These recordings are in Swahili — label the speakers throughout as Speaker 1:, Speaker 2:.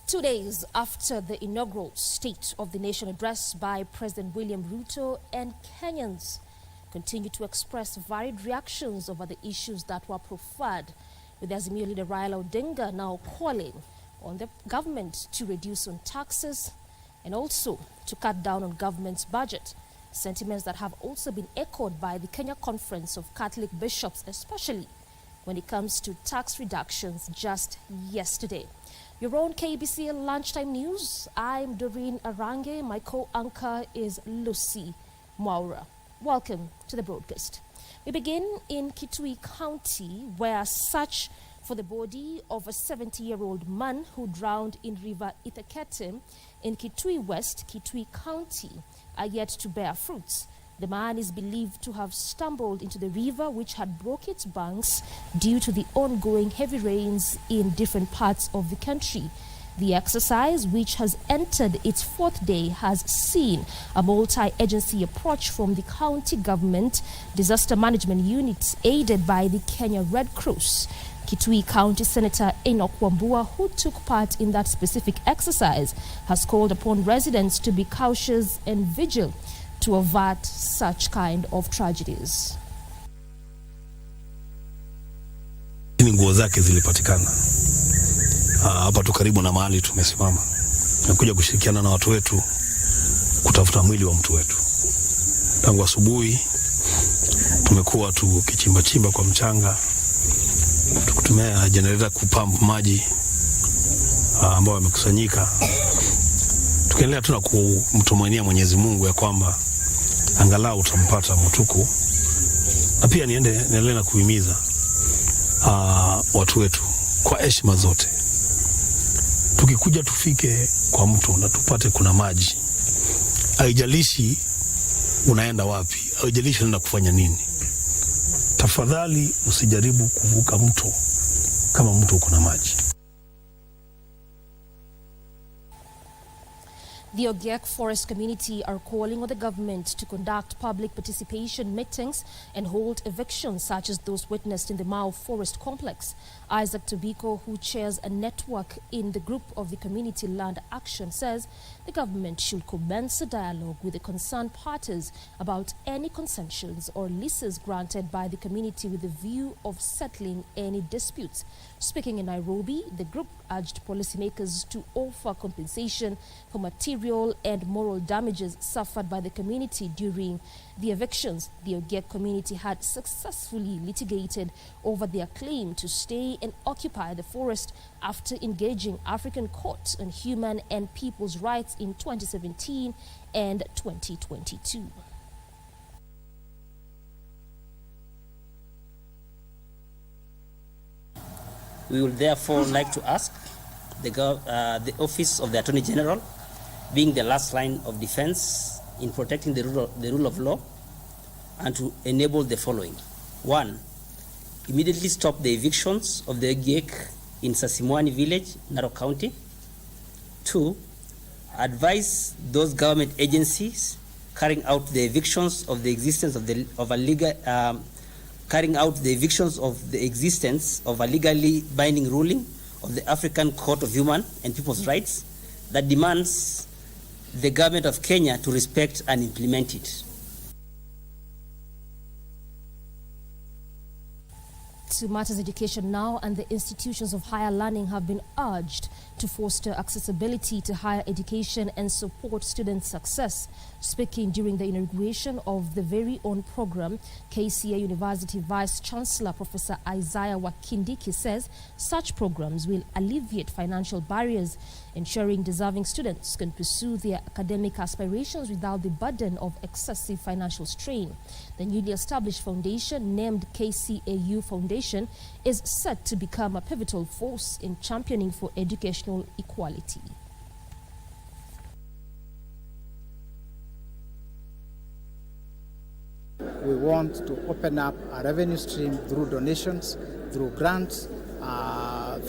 Speaker 1: 2 days after the inaugural State of the Nation address by President William Ruto, and Kenyans continue to express varied reactions over the issues that were proffered, with Azimio leader Raila Odinga now calling on the government to reduce on taxes and also to cut down on government's budget. Sentiments that have also been echoed by the Kenya Conference of Catholic Bishops, especially when it comes to tax reductions just yesterday. Your own KBC Lunchtime News. I'm Doreen Arange. My co-anchor is Lucy Maura. Welcome to the broadcast. We begin in Kitui County, where search for the body of a 70-year-old man who drowned in River Ithekete in Kitui West, Kitui County, are yet to bear fruits. The man is believed to have stumbled into the river, which had broke its banks due to the ongoing heavy rains in different parts of the country. The exercise, which has entered its fourth day, has seen a multi-agency approach from the county government disaster management units aided by the Kenya Red Cross. Kitui County Senator Enoch Wambua, who took part in that specific exercise, has called upon residents to be cautious and vigilant to avert such kind of tragedies.
Speaker 2: Nguo zake zilipatikana hapa tu karibu na mahali tumesimama. Nakuja kushirikiana na watu wetu kutafuta mwili wa mtu wetu. Tangu asubuhi tumekuwa tukichimba kwa mchanga, tukutumia generator kupamp maji ambao yamekusanyika. Tukiendelea tu na kumtumainia Mwenyezi Mungu ya kwamba angalau utampata mtuku, na pia niendelee na kuhimiza watu wetu kwa heshima zote, tukikuja tufike kwa mtu na tupate kuna maji. Haijalishi unaenda wapi, haijalishi unaenda kufanya nini, tafadhali usijaribu kuvuka mto kama mto uko na maji.
Speaker 1: The Ogiek forest community are calling on the government to conduct public participation meetings and hold evictions such as those witnessed in the Mao Forest Complex. Isaac Tobiko, who chairs a network in the group of the Community Land Action, says the government should commence a dialogue with the concerned parties about any concessions or leases granted by the community with the view of settling any disputes. Speaking in Nairobi, the group urged policymakers to offer compensation for material and moral damages suffered by the community during the evictions. The Ogiek community had successfully litigated over their claim to stay and occupy the forest after engaging African Court on Human and People's Rights in 2017 and 2022.
Speaker 3: We would therefore like to ask the Office of the Attorney General, being the last line of defense in protecting the rule of law, and to enable the following. 1. Immediately stop the evictions of the Ogiek in Sasimwani village, Narok County. 2. Advise those government agencies carrying out the evictions of the existence of a legally binding ruling of the African Court of Human and People's Rights that demands the government of Kenya to respect and implement it.
Speaker 1: To matters education now, and the institutions of higher learning have been urged to foster accessibility to higher education and support student success. Speaking during the inauguration of the very own program, KCA University Vice Chancellor Professor Isaiah Wakindiki says such programs will alleviate financial barriers, ensuring deserving students can pursue their academic aspirations without the burden of excessive financial strain. The newly established foundation, named KCAU Foundation, is set to become a pivotal force in championing for educational equality.
Speaker 4: We want to open up a revenue stream through donations, through grants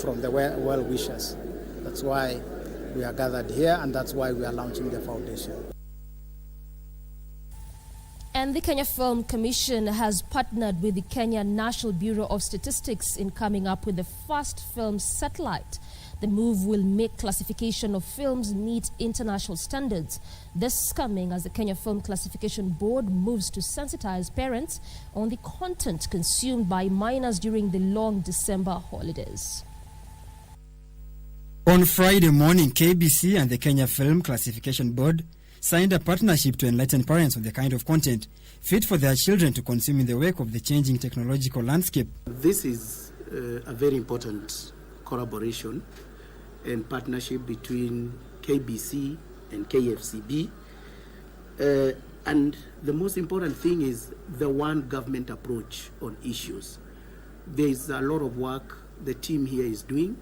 Speaker 4: from the well-wishers. That's why we are gathered here, and that's why we are launching the foundation.
Speaker 1: And the Kenya Film Commission has partnered with the Kenya National Bureau of Statistics in coming up with the first film satellite The move will make classification of films meet international standards. This coming as the Kenya Film Classification Board moves to sensitize parents on the content consumed by minors during the long December holidays.
Speaker 5: On Friday morning, KBC and the Kenya Film Classification Board signed a partnership to enlighten parents on the kind of content fit for their children to consume in the wake of the changing technological landscape.
Speaker 6: This is a very important collaboration and partnership between KBC and KFCB. And the most important thing is the one government approach on issues. There is a lot of work the team here is doing,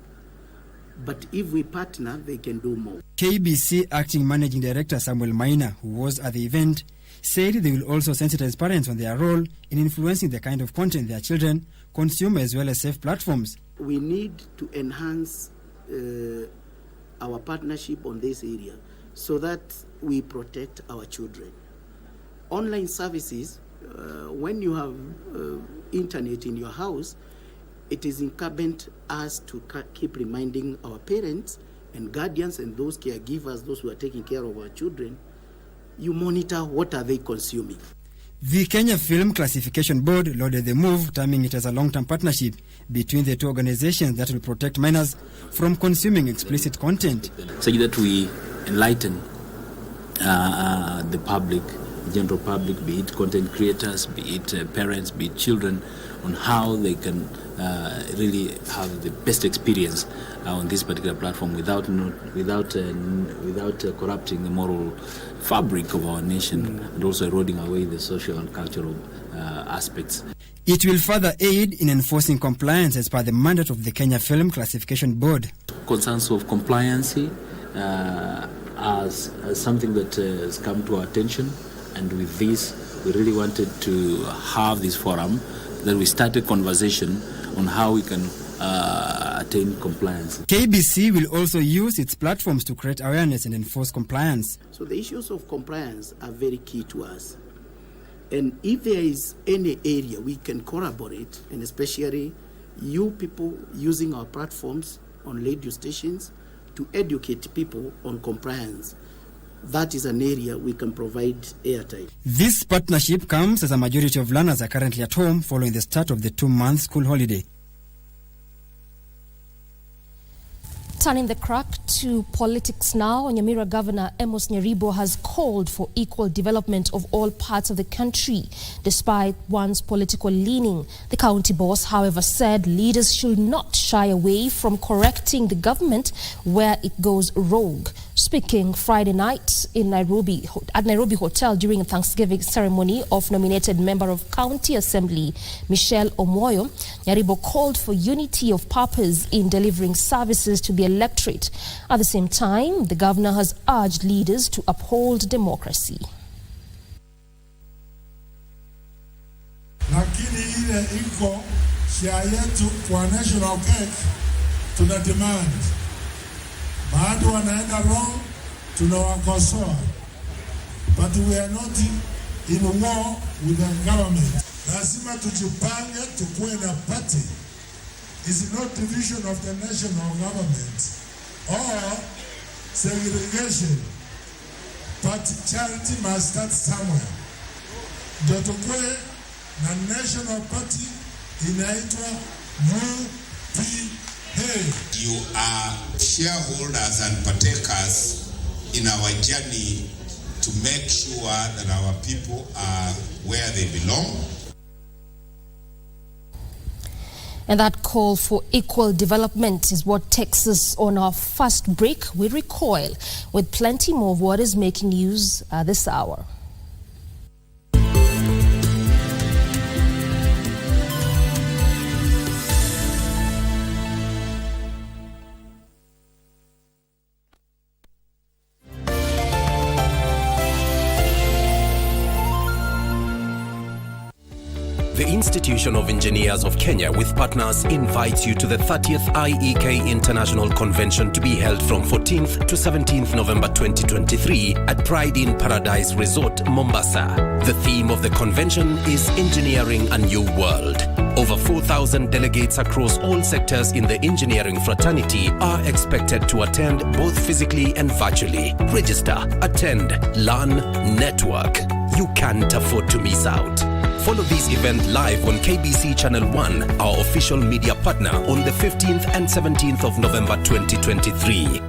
Speaker 6: but if we partner, they can do more.
Speaker 5: KBC Acting Managing Director Samuel Maina, who was at the event, said they will also sensitize parents on their role in influencing the kind of content their children consume, as well as safe platforms.
Speaker 6: We need to enhance our partnership on this area so that we protect our children. Online services, when you have internet in your house, it is incumbent us to keep reminding our parents and guardians and those caregivers, those who are taking care of our children, you monitor what are they consuming.
Speaker 5: The Kenya Film Classification Board lauded the move, terming it as a long-term partnership between the two organizations that will protect minors from consuming explicit content.
Speaker 7: Such that we enlighten the public, general public, be it content creators, be it parents, be it children, on how they can really have the best experience on this particular platform without corrupting the moral fabric of our nation and also eroding away the social and cultural aspects.
Speaker 5: It will further aid in enforcing compliance as per the mandate of the Kenya Film Classification Board.
Speaker 7: Concerns of compliance as something that has come to our attention, and with this we really wanted to have this forum that we start a conversation on how we can attain compliance.
Speaker 5: KBC will also use its platforms to create awareness and enforce compliance.
Speaker 6: So the issues of compliance are very key to us. And if there is any area we can collaborate, and especially you people using our platforms on radio stations to educate people on compliance, that is an area we can provide airtime.
Speaker 5: This partnership comes as a majority of learners are currently at home following the start of the 2-month school holiday.
Speaker 1: Turning the crack to politics now, Nyamira Governor Amos Nyaribo has called for equal development of all parts of the country, despite one's political leaning. The county boss, however, said leaders should not shy away from correcting the government where it goes rogue. Speaking Friday night in Nairobi, at Nairobi Hotel during a Thanksgiving ceremony of nominated Member of County Assembly Michelle Omoyo, Nyaribo called for unity of purpose in delivering services to the electorate. At the same time, the governor has urged leaders to uphold democracy.
Speaker 8: Lakini ile iko shia yetu kwa national cake tuna demand. Baadhi wanaenda wrong, tunawakosoa. But we are not in war with the government. Lazima tujipange, tukuwe na party. It's not division of the national government or segregation. But charity must start somewhere. Ndio tukuwe na national party inaitwa UPA.
Speaker 9: You are shareholders and partakers in our journey to make sure that our people are where they belong.
Speaker 1: And that call for equal development is what takes us on our first break. We recoil with plenty more of what is making news this hour.
Speaker 10: The Institution of Engineers of Kenya with partners invites you to the 30th IEK International Convention to be held from 14th to 17th November 2023 at Pride in Paradise Resort, Mombasa. The theme of the convention is Engineering a New World. Over 4,000 delegates across all sectors in the engineering fraternity are expected to attend both physically and virtually. Register, attend, learn, network. You can't afford to miss out. Follow this event live on KBC Channel 1, our official media partner, on the 15th and 17th of November 2023.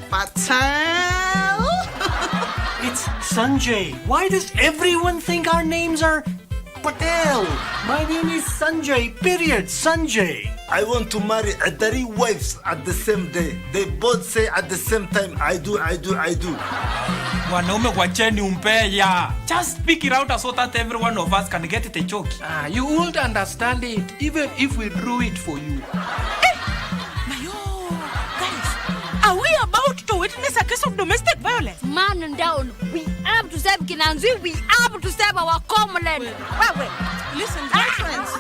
Speaker 11: Patel! It's Sanjay. Why does everyone think our names are Patel? My name is Sanjay, period. Sanjay.
Speaker 12: I want to marry 3 wives at the same day. They both say at the same time, I do.
Speaker 13: Wanaume wacheni umpeya. Just speak it out so that every one of us can get it a choke.
Speaker 14: You won't understand it, even if we drew it for you.
Speaker 15: Hey! Mayo! Guys, are we about to witness a case of domestic violence?
Speaker 16: Man down. We have to save Kinanzi. We have to save our homeland. Wait.
Speaker 15: Listen, girlfriends.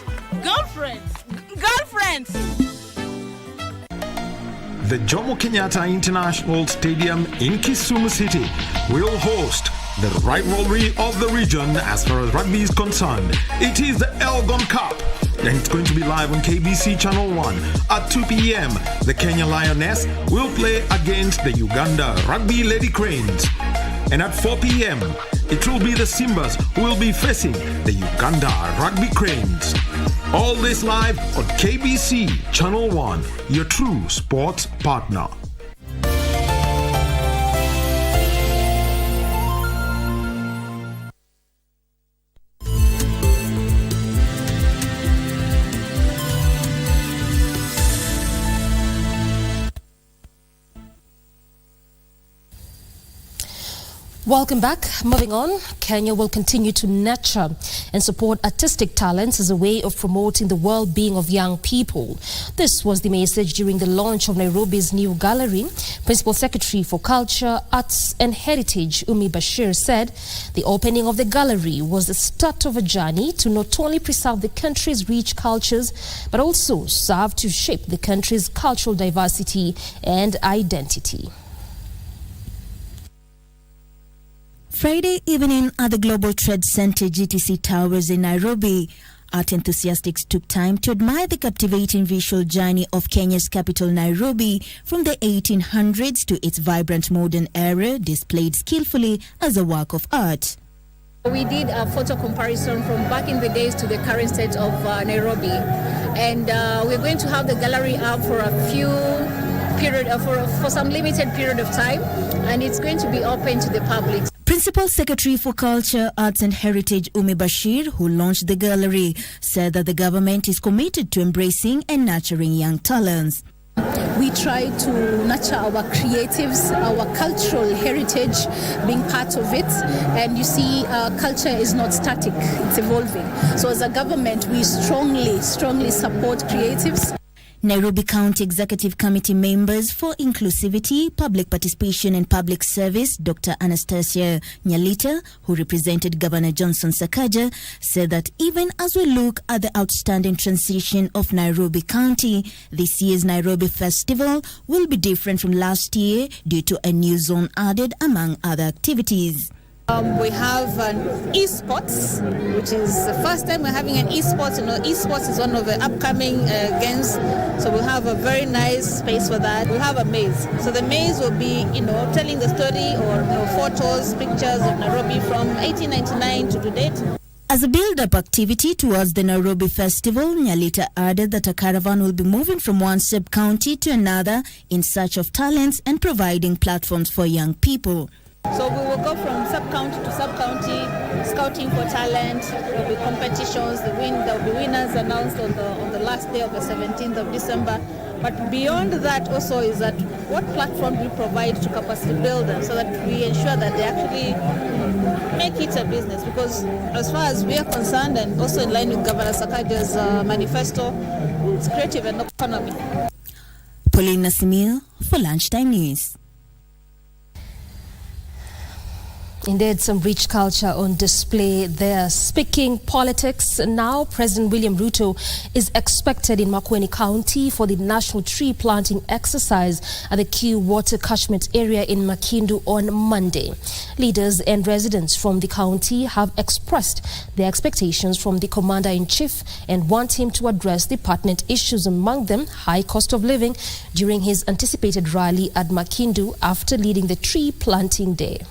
Speaker 17: The Jomo Kenyatta International Stadium in Kisumu City will host the rivalry of the region as far as rugby is concerned. It is the Elgon Cup, and it's going to be live on KBC Channel 1. At 2 p.m., the Kenya Lioness will play against the Uganda Rugby Lady Cranes. And at 4 p.m., it will be the Simbas who will be facing the Uganda Rugby Cranes. All this live on KBC Channel 1, your true sports partner.
Speaker 1: Welcome back. Moving on, Kenya will continue to nurture and support artistic talents as a way of promoting the well-being of young people. This was the message during the launch of Nairobi's new gallery. Principal Secretary for Culture, Arts and Heritage, Umi Bashir, said the opening of the gallery was the start of a journey to not only preserve the country's rich cultures, but also serve to shape the country's cultural diversity and identity.
Speaker 18: Friday evening at the Global Trade Center GTC Towers in Nairobi, art enthusiasts took time to admire the captivating visual journey of Kenya's capital Nairobi from the 1800s to its vibrant modern era, displayed skillfully as a work of art.
Speaker 19: We did a photo comparison from back in the days to the current state of Nairobi, and we're going to have the gallery up for for some limited period of time, and it's going to be open to the public.
Speaker 18: Principal Secretary for Culture, Arts and Heritage Umi Bashir, who launched the gallery, said that the government is committed to embracing and nurturing young talents.
Speaker 19: We try to nurture our creatives, our cultural heritage, being part of it. And you see, culture is not static, it's evolving. So as a government, we strongly support creatives.
Speaker 18: Nairobi County Executive Committee members for Inclusivity, Public Participation and Public Service, Dr. Anastasia Nyalita, who represented Governor Johnson Sakaja, said that even as we look at the outstanding transition of Nairobi County, this year's Nairobi Festival will be different from last year due to a new zone added among other activities.
Speaker 19: We have an esports, which is the first time we're having an esports. You know, esports is one of the upcoming games, so we'll have a very nice space for that. We'll have a maze. So the maze will be, telling the story or photos, pictures of Nairobi from 1899 to date.
Speaker 18: As a build-up activity towards the Nairobi Festival, Nyalita added that a caravan will be moving from one sub-county to another in search of talents and providing platforms for young people.
Speaker 19: So we will go from sub-county to sub-county, scouting for talent. There will be competitions. There will be winners announced on the last day of the 17th of December. But beyond that also is that what platform we provide to capacity builders so that we ensure that they actually make it a business. Because as far as we are concerned, and also in line with Governor Sakaja's manifesto, it's creative and economy.
Speaker 18: Pauline Nasimil for Lunchtime News.
Speaker 1: Indeed, some rich culture on display there. Speaking politics now, President William Ruto is expected in Makueni County for the national tree planting exercise at the Kitui Water Catchment Area in Makindu on Monday. Leaders and residents from the county have expressed their expectations from the Commander-in-Chief and want him to address the pertinent issues, among them high cost of living, during his anticipated rally at Makindu after leading the tree planting day.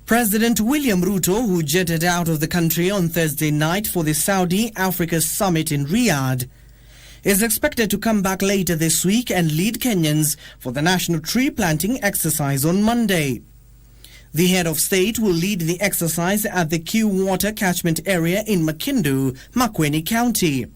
Speaker 20: President William Ruto, who jetted out of the country on Thursday night for the Saudi Africa Summit in Riyadh, is expected to come back later this week and lead Kenyans for the national tree planting exercise on Monday. The head of state will lead the exercise at the Kitui Water Catchment Area in Makindu, Makueni County.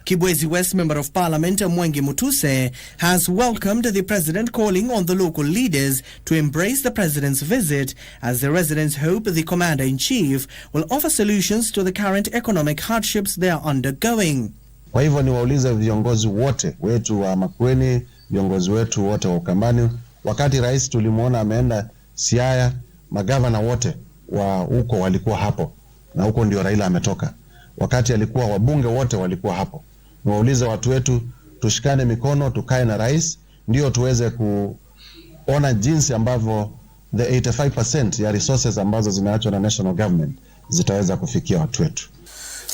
Speaker 20: Kibwezi West Member of Parliament Mwengi Mutuse has welcomed the president, calling on the local leaders to embrace the president's visit, as the residents hope the commander-in-chief will offer solutions to the current economic hardships they are undergoing.
Speaker 21: Kwa hivyo niwaulize viongozi wote wetu wa Makueni, viongozi wetu wote wa Ukambani, wakati rais tulimuona ameenda Siaya, magavana wote wa huko walikuwa hapo, na huko ndio Raila ametoka. Wakati alikuwa wabunge wote walikuwa hapo. Niwaulize watu wetu, tushikane mikono, tukae na rais, ndio tuweze kuona jinsi ambavyo the 85% ya resources ambazo zimeachwa na national government zitaweza kufikia watu wetu.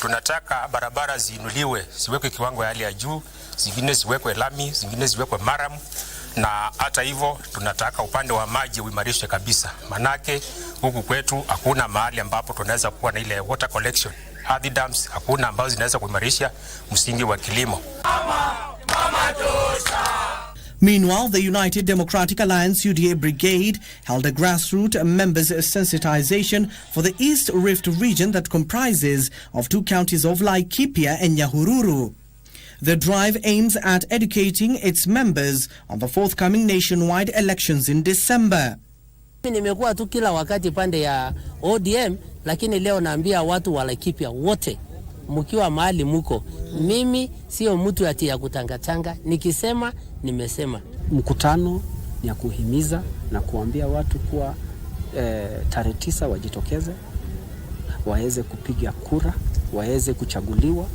Speaker 22: Tunataka barabara ziinuliwe, ziwekwe kiwango ya hali ya juu, zingine ziwekwe lami, zingine ziwekwe maram, na hata hivyo tunataka upande wa maji uimarishwe kabisa. Manake huku kwetu hakuna mahali ambapo tunaweza kuwa na ile water collection. Hadi dams hakuna ambazo zinaweza kuimarisha msingi wa kilimo.
Speaker 20: Meanwhile, the United Democratic Alliance UDA Brigade held a grassroots members sensitization for the East Rift region that comprises of two counties of Laikipia and Nyahururu. The drive aims at educating its members on the forthcoming nationwide elections in December.
Speaker 23: Nimekuwa tu kila wakati pande ya ODM, lakini leo naambia watu wa Laikipia wote, mkiwa mahali muko, mimi sio mtu ati ya kutangatanga, nikisema nimesema.
Speaker 24: Mkutano ni ya kuhimiza na kuambia watu kuwa tarehe 9 wajitokeze, waweze kupiga kura, waweze kuchaguliwa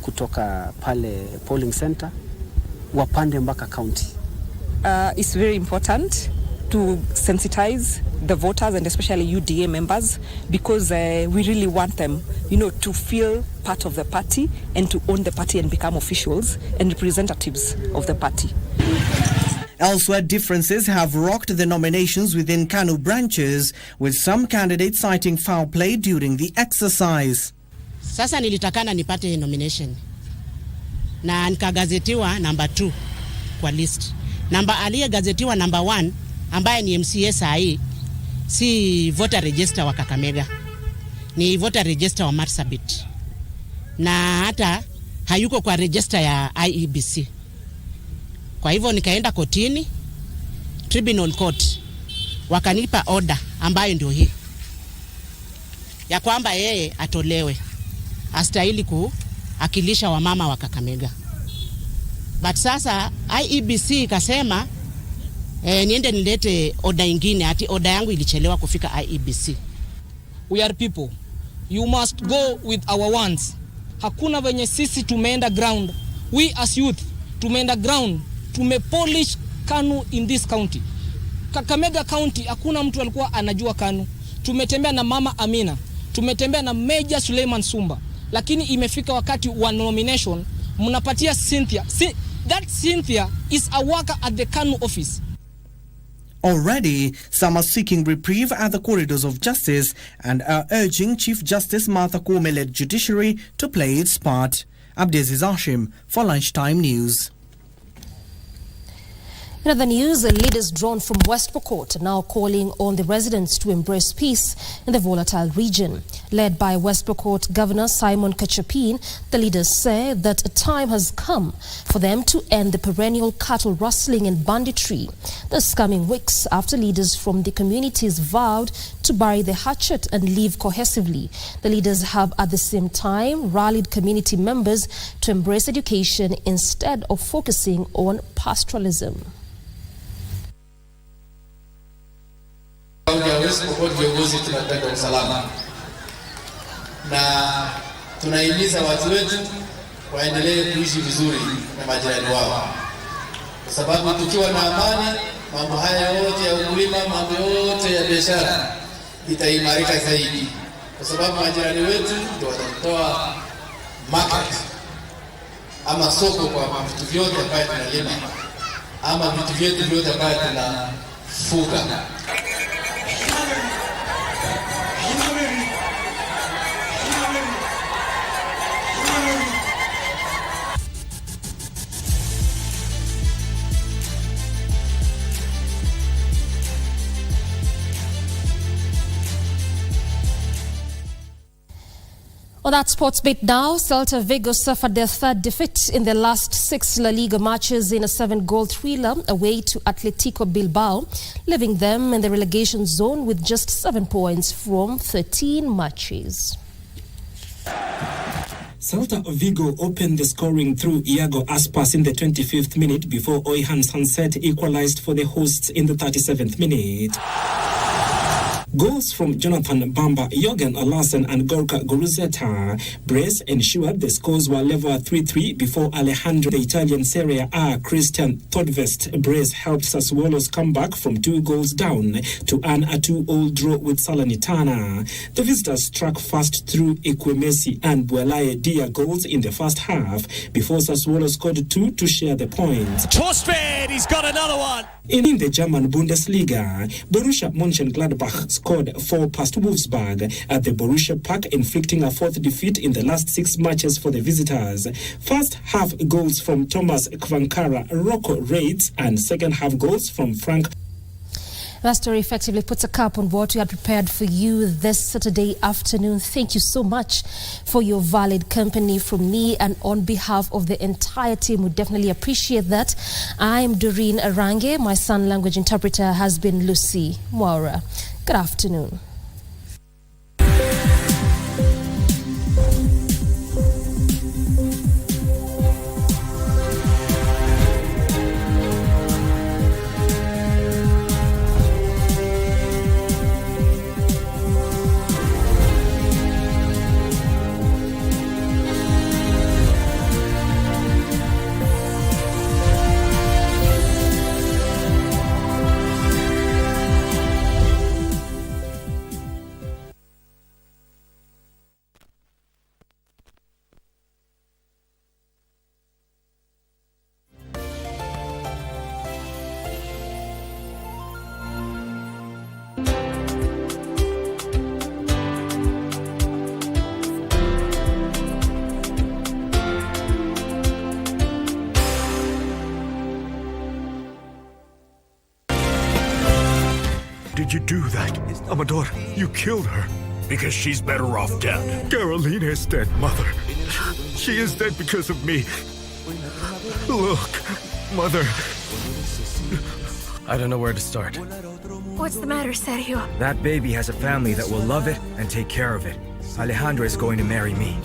Speaker 24: kutoka pale polling center, wapande mpaka county.
Speaker 25: It's very important to sensitize the voters and especially UDA members, because we really want them, to feel part of the party and to own the party and become officials and representatives of the party.
Speaker 20: Elsewhere, differences have rocked the nominations within KANU branches, with some candidates citing foul play during the exercise.
Speaker 26: Sasa nilitakana nipate nomination na nikagazetiwa number 2 kwa list. Aliyegazetiwa number 1 ambaye ni MCA sahi si voter register wa Kakamega, ni voter register wa Marsabit, na hata hayuko kwa register ya IEBC. Kwa hivyo nikaenda kotini, tribunal court, wakanipa order ambayo ndio hii ya kwamba yeye atolewe, astahili kuakilisha wamama wa Kakamega. But sasa IEBC ikasema niende nilete order ingine, ati order yangu ilichelewa kufika IEBC.
Speaker 27: We are people. You must go with our wants. Hakuna venye sisi tumeenda ground. We as youth tumeenda ground. Tumepolish KANU in this county. Kakamega County hakuna mtu alikuwa anajua KANU. Tumetembea na Mama Amina. Tumetembea na Major Suleiman Sumba. Lakini imefika wakati wa nomination, mnapatia Cynthia. That Cynthia is a worker at the KANU office.
Speaker 20: Already, some are seeking reprieve at the corridors of justice and are urging Chief Justice Martha Koome-led judiciary to play its part. Abdiaziz Hashim for Lunchtime News.
Speaker 1: In other news, leaders drawn from West Pokot are now calling on the residents to embrace peace in the volatile region. Led by West Pokot Governor Simon Kachapin, the leaders say that a time has come for them to end the perennial cattle rustling and banditry. This coming weeks after leaders from the communities vowed to bury the hatchet and live cohesively. The leaders have at the same time rallied community members to embrace education instead of focusing on pastoralism.
Speaker 2: West Pokot viongozi tunapenda usalama na tunahimiza watu wetu waendelee kuishi vizuri na majirani wao, kwa sababu tukiwa na amani, mambo haya yote ya ukulima, mambo yote ya biashara itaimarika zaidi, kwa sababu majirani wetu ndio watatoa market ama soko kwa vitu vyote ambavyo tunalima ama vitu vyetu vyote ambavyo tunafuga.
Speaker 1: On that sports bit now, Celta Vigo suffered their third defeat in their last 6 La Liga matches in a 7-goal thriller away to Atletico Bilbao, leaving them in the relegation zone with just 7 points from 13 matches.
Speaker 3: Celta Vigo opened the scoring through Iago Aspas in the 25th minute before Oihan Sunset equalized for the hosts in the 37th minute. Goals from Jonathan Bamba, Jorgen Larsen and Gorka Goruzeta brace ensured the scores were level at 3-3 before Alejandro, the Italian Serie A Christian Todvest brace helped Sassuolo's comeback from 2 goals down to earn a 2-2 draw with Salernitana. The visitors struck fast through Ekwemesi and Buelaye Dia goals in the first half before Sassuolo scored 2 to share the points.
Speaker 4: Torstvedt, he's got another one!
Speaker 3: In the German Bundesliga, Borussia Mönchengladbach scored 4 past Wolfsburg at the Borussia Park, inflicting a 4th defeat in the last 6 matches for the visitors. First half goals from Thomas Kvankara, Rocco Reitz, and second half goals from Frank.
Speaker 1: That story effectively puts a cap on what we had prepared for you this Saturday afternoon. Thank you so much for your valid company from me, and on behalf of the entire team, we definitely appreciate that. I'm Doreen Arange. My sign language interpreter has been Lucy Mwaura. Good afternoon.
Speaker 5: Did you do that? Amador, you killed her.
Speaker 6: Because she's better off dead.
Speaker 5: Carolina is dead, Mother. She is dead because of me. Look, Mother.
Speaker 6: I don't know where to start.
Speaker 7: What's the matter, Sergio?
Speaker 6: That baby has a family that will love it and take care of it. Alejandra is going to marry me.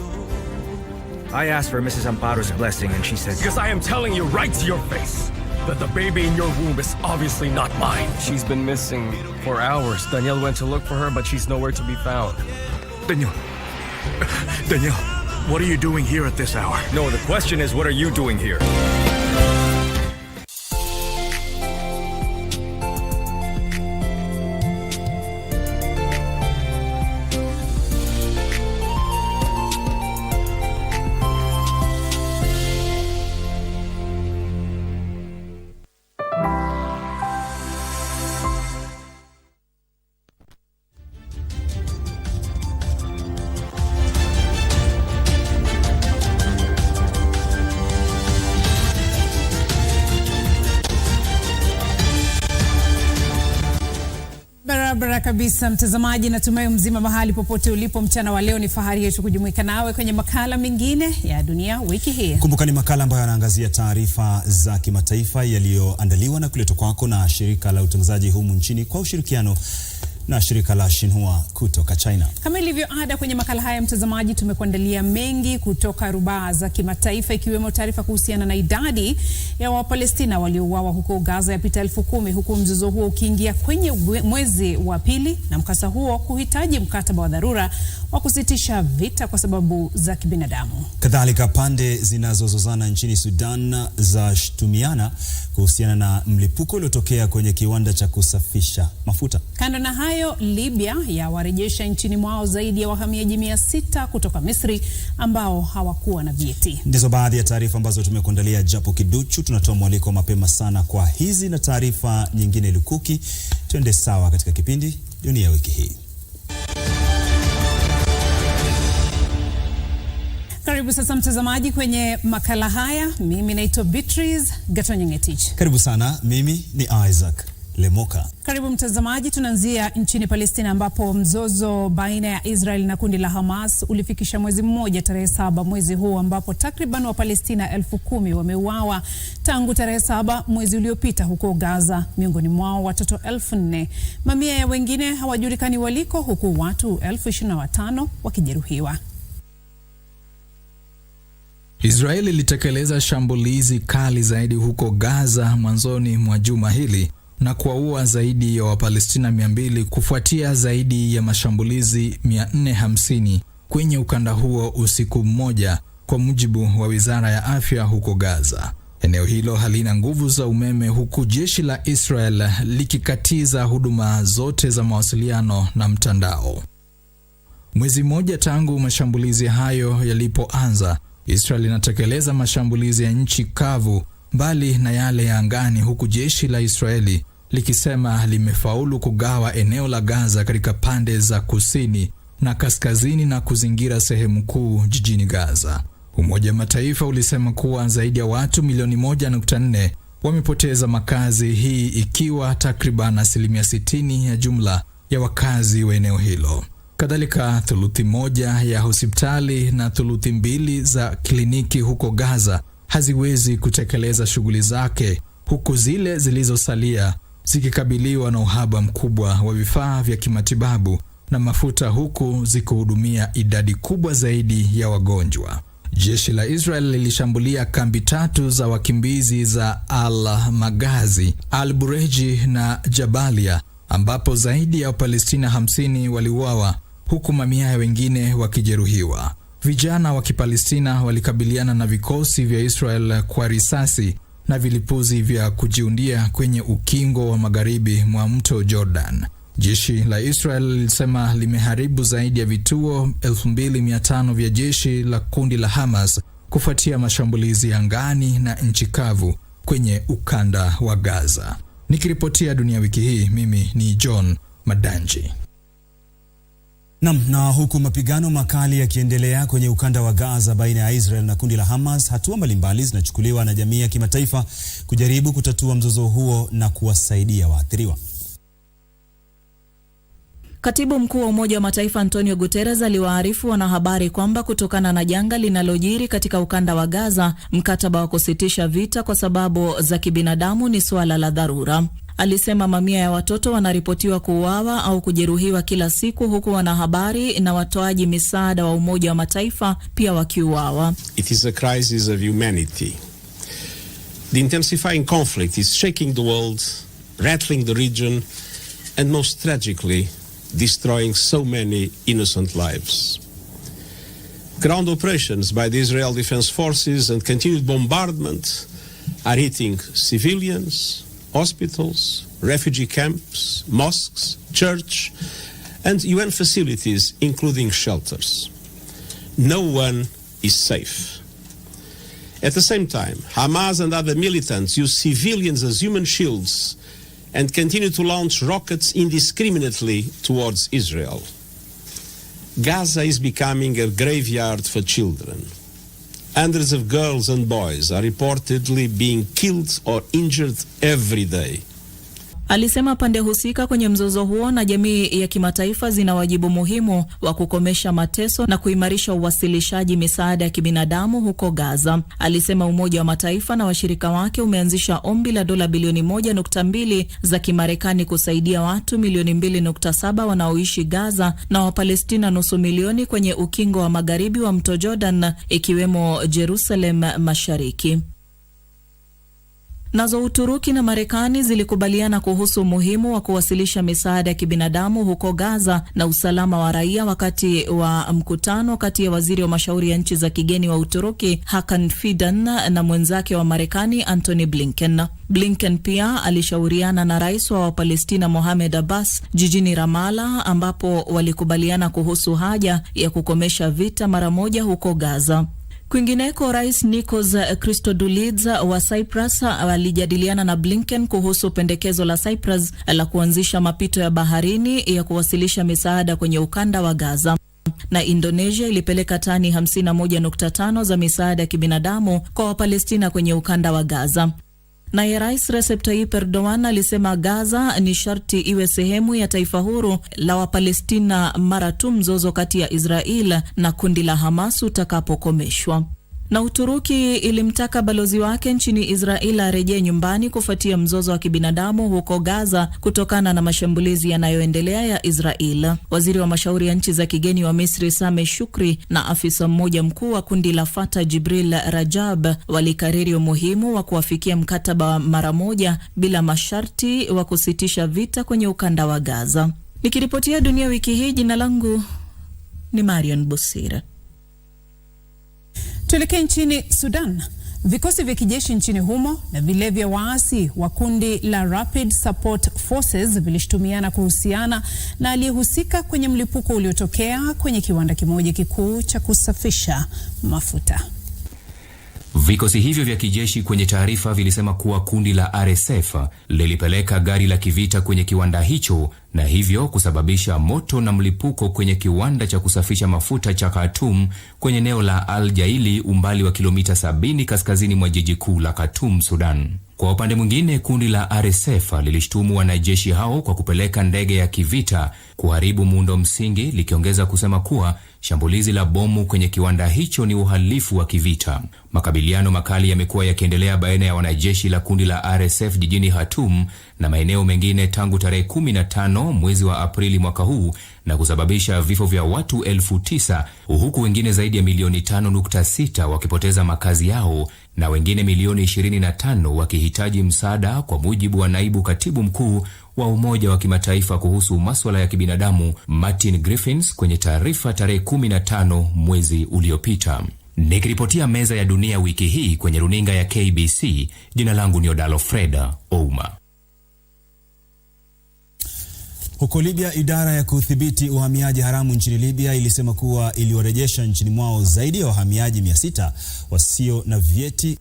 Speaker 6: I asked for Mrs. Amparo's blessing and she said...
Speaker 5: Because I am telling you right to your face that the baby in your womb is obviously not mine.
Speaker 6: She's been missing for hours. Danielle went to look for her, but she's nowhere to be found.
Speaker 5: Danielle, what are you doing here at this hour?
Speaker 6: No, the question is, what are you doing here?
Speaker 8: Barabara kabisa mtazamaji, natumai mzima mahali popote ulipo. Mchana wa leo ni fahari yetu kujumuika nawe kwenye makala mengine ya Dunia Wiki Hii.
Speaker 28: Kumbuka ni makala ambayo yanaangazia taarifa za kimataifa yaliyoandaliwa na kuletwa kwako na shirika la utangazaji humu nchini kwa ushirikiano na shirika la Xinhua kutoka China.
Speaker 8: Kama ilivyo ada kwenye makala haya, mtazamaji, tumekuandalia mengi kutoka rubaa za kimataifa, ikiwemo taarifa kuhusiana na idadi ya Wapalestina waliouawa huko Gaza yapita 10,000, huku mzozo huo ukiingia kwenye mwezi wa pili na mkasa huo kuhitaji mkataba wa dharura wa kusitisha vita kwa sababu za kibinadamu.
Speaker 28: Kadhalika, pande zinazozozana nchini Sudan zashtumiana kuhusiana na mlipuko uliotokea kwenye kiwanda cha kusafisha mafuta.
Speaker 8: Kando na hayo, Libya yawarejesha nchini mwao zaidi ya wahamiaji 600 kutoka Misri ambao hawakuwa na vyeti.
Speaker 28: Ndizo baadhi ya taarifa ambazo tumekuandalia japo kiduchu. Tunatoa mwaliko mapema sana kwa hizi na taarifa nyingine lukuki. Twende sawa katika kipindi Dunia Wiki Hii.
Speaker 8: Karibu sasa mtazamaji kwenye makala haya. Mimi naitwa Beatrice Gatonyengetich.
Speaker 28: Karibu sana, mimi ni Isaac Lemoka.
Speaker 8: Karibu mtazamaji, tunaanzia nchini Palestina ambapo mzozo baina ya Israel na kundi la Hamas ulifikisha mwezi mmoja tarehe 7 mwezi huu, ambapo takriban wa Palestina 10,000 wameuawa tangu tarehe 7 mwezi uliopita huko Gaza, miongoni mwao watoto 4,000. Mamia ya wengine hawajulikani waliko, huku watu 25,000 wakijeruhiwa.
Speaker 9: Israeli ilitekeleza shambulizi kali zaidi huko Gaza mwanzoni mwa juma hili na kuwaua zaidi ya Wapalestina 200 kufuatia zaidi ya mashambulizi 450 kwenye ukanda huo usiku mmoja, kwa mujibu wa Wizara ya Afya huko Gaza. Eneo hilo halina nguvu za umeme, huku jeshi la Israel likikatiza huduma zote za mawasiliano na mtandao. Mwezi mmoja tangu mashambulizi hayo yalipoanza, Israel inatekeleza mashambulizi ya nchi kavu mbali na yale ya angani, huku jeshi la Israeli likisema limefaulu kugawa eneo la Gaza katika pande za kusini na kaskazini na kuzingira sehemu kuu jijini Gaza. Umoja wa Mataifa ulisema kuwa zaidi ya watu milioni 1.4 wamepoteza makazi, hii ikiwa takriban 60% ya jumla ya wakazi wa eneo hilo. Kadhalika, thuluthi moja ya hospitali na thuluthi 2 za kliniki huko Gaza haziwezi kutekeleza shughuli zake, huku zile zilizosalia zikikabiliwa na uhaba mkubwa wa vifaa vya kimatibabu na mafuta, huku zikuhudumia idadi kubwa zaidi ya wagonjwa. Jeshi la Israel lilishambulia kambi 3 za wakimbizi za Al-Magazi, Al-Bureji na Jabalia, ambapo zaidi ya Wapalestina 50 waliuawa huku mamia ya wengine wakijeruhiwa. Vijana wa Kipalestina walikabiliana na vikosi vya Israel kwa risasi na vilipuzi vya kujiundia kwenye ukingo wa magharibi mwa mto Jordan. Jeshi la Israel lilisema limeharibu zaidi ya vituo 2500 vya jeshi la kundi la Hamas kufuatia mashambulizi ya angani na nchi kavu kwenye ukanda wa Gaza. Nikiripotia Dunia Wiki Hii, mimi ni John Madanji.
Speaker 28: Na huku mapigano makali yakiendelea kwenye ukanda wa Gaza baina ya Israel na kundi la Hamas, hatua mbalimbali zinachukuliwa na jamii ya kimataifa kujaribu kutatua mzozo huo na kuwasaidia waathiriwa.
Speaker 10: Katibu mkuu wa Umoja wa Mataifa Antonio Guterres aliwaarifu wanahabari kwamba kutokana na janga linalojiri katika ukanda wa Gaza, mkataba wa kusitisha vita kwa sababu za kibinadamu ni suala la dharura. Alisema mamia ya watoto wanaripotiwa kuuawa au kujeruhiwa kila siku, huku wanahabari na watoaji misaada wa Umoja wa Mataifa pia wakiuawa.
Speaker 11: It is a crisis of humanity. The intensifying conflict is shaking the world, rattling the region, and most tragically, destroying so many innocent lives. Ground operations by the Israel Defense Forces and continued bombardment are hitting civilians, hospitals, refugee camps, mosques, church, and UN facilities, including shelters. No one is safe. At the same time, Hamas and other militants use civilians as human shields and continue to launch rockets indiscriminately towards Israel. Gaza is becoming a graveyard for children. Hundreds of girls and boys are reportedly being killed or injured every day.
Speaker 10: Alisema pande husika kwenye mzozo huo na jamii ya kimataifa zina wajibu muhimu wa kukomesha mateso na kuimarisha uwasilishaji misaada ya kibinadamu huko Gaza. Alisema Umoja wa Mataifa na washirika wake umeanzisha ombi la dola bilioni 1.2 za Kimarekani kusaidia watu milioni 2.7 wanaoishi Gaza na Wapalestina nusu milioni kwenye ukingo wa magharibi wa mto Jordan, ikiwemo Jerusalem Mashariki. Nazo Uturuki na Marekani zilikubaliana kuhusu umuhimu wa kuwasilisha misaada ya kibinadamu huko Gaza na usalama wa raia wakati wa mkutano kati ya waziri wa mashauri ya nchi za kigeni wa Uturuki Hakan Fidan na mwenzake wa Marekani Antony Blinken. Blinken pia alishauriana na rais wa Palestina Mohamed Abbas jijini Ramallah, ambapo walikubaliana kuhusu haja ya kukomesha vita mara moja huko Gaza. Kwingineko, Rais Nikos Christodoulides wa Cyprus alijadiliana na Blinken kuhusu pendekezo la Cyprus la kuanzisha mapito ya baharini ya kuwasilisha misaada kwenye ukanda wa Gaza. Na Indonesia ilipeleka tani 51.5 za misaada ya kibinadamu kwa Wapalestina kwenye ukanda wa Gaza. Naye Rais Recep Tayyip Erdogan alisema Gaza ni sharti iwe sehemu ya taifa huru la Wapalestina mara tu mzozo kati ya Israel na kundi la Hamas utakapokomeshwa. Na Uturuki ilimtaka balozi wake nchini Israel arejee nyumbani kufuatia mzozo wa kibinadamu huko Gaza kutokana na mashambulizi yanayoendelea ya Israel. Waziri wa mashauri ya nchi za kigeni wa Misri Sameh Shukri na afisa mmoja mkuu wa kundi la Fatah Jibril Rajab walikariri umuhimu wa kuafikia mkataba wa mara moja bila masharti wa kusitisha vita kwenye ukanda wa Gaza. Nikiripotia Dunia Wiki Hii, jina langu ni Marion Busira.
Speaker 8: Tuelekee nchini Sudan. Vikosi vya kijeshi nchini humo na vile vya waasi wa kundi la Rapid Support Forces vilishtumiana kuhusiana na aliyehusika kwenye mlipuko uliotokea kwenye kiwanda kimoja kikuu cha kusafisha mafuta.
Speaker 12: Vikosi hivyo vya kijeshi kwenye taarifa vilisema kuwa kundi la RSF lilipeleka gari la kivita kwenye kiwanda hicho na hivyo kusababisha moto na mlipuko kwenye kiwanda cha kusafisha mafuta cha Khartoum kwenye eneo la Al Jaili, umbali wa kilomita 70 kaskazini mwa jiji kuu la Khartoum, Sudan. Kwa upande mwingine, kundi la RSF lilishtumu wanajeshi hao kwa kupeleka ndege ya kivita kuharibu muundo msingi, likiongeza kusema kuwa shambulizi la bomu kwenye kiwanda hicho ni uhalifu wa kivita. Makabiliano makali yamekuwa yakiendelea baina ya wanajeshi la kundi la RSF jijini Khartoum na maeneo mengine tangu tarehe 15 mwezi wa Aprili mwaka huu na kusababisha vifo vya watu 9,000 huku wengine zaidi ya milioni 5.6 wakipoteza makazi yao na wengine milioni 25 wakihitaji msaada, kwa mujibu wa naibu katibu mkuu wa Umoja wa Kimataifa kuhusu masuala ya kibinadamu Martin Griffiths kwenye taarifa tarehe 15 mwezi uliopita. Nikiripotia meza ya Dunia Wiki Hii kwenye runinga ya KBC, jina langu ni Odalo Freda Ouma.
Speaker 28: Huko Libya, idara ya kudhibiti uhamiaji haramu nchini Libya ilisema kuwa iliwarejesha nchini mwao zaidi ya wahamiaji 600 wasio na vyeti.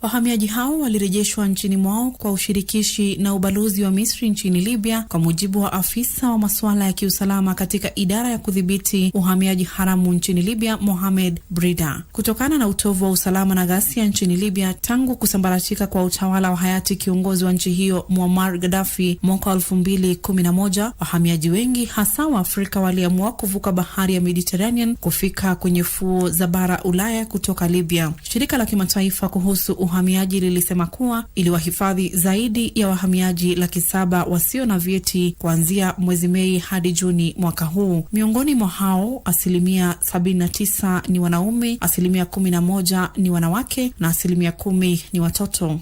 Speaker 13: Wahamiaji hao walirejeshwa nchini mwao kwa ushirikishi na ubalozi wa Misri nchini Libya, kwa mujibu wa afisa wa masuala ya kiusalama katika idara ya kudhibiti uhamiaji haramu nchini Libya, Mohamed Brida. Kutokana na utovu wa usalama na ghasia nchini Libya tangu kusambaratika kwa utawala wa hayati kiongozi wa nchi hiyo Muammar Gaddafi mwaka 2011, wahamiaji wengi hasa wa Afrika waliamua kuvuka bahari ya Mediterranean kufika kwenye fuo za bara Ulaya kutoka Libya. Shirika la kimataifa kuhusu uhamiaji lilisema kuwa iliwahifadhi zaidi ya wahamiaji 700,000 wasio na vyeti kuanzia mwezi Mei hadi Juni mwaka huu. Miongoni mwa hao 79% ni wanaume, 11% ni wanawake na 10% ni watoto.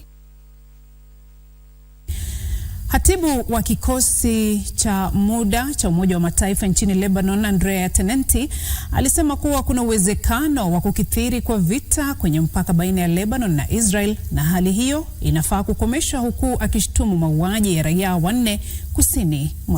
Speaker 8: Hatibu wa kikosi cha muda cha Umoja wa Mataifa nchini Lebanon, Andrea Tenenti, alisema kuwa kuna uwezekano wa kukithiri kwa vita kwenye mpaka baina ya Lebanon na Israel, na hali hiyo inafaa kukomeshwa, huku akishtumu mauaji ya raia 4 kusini mwa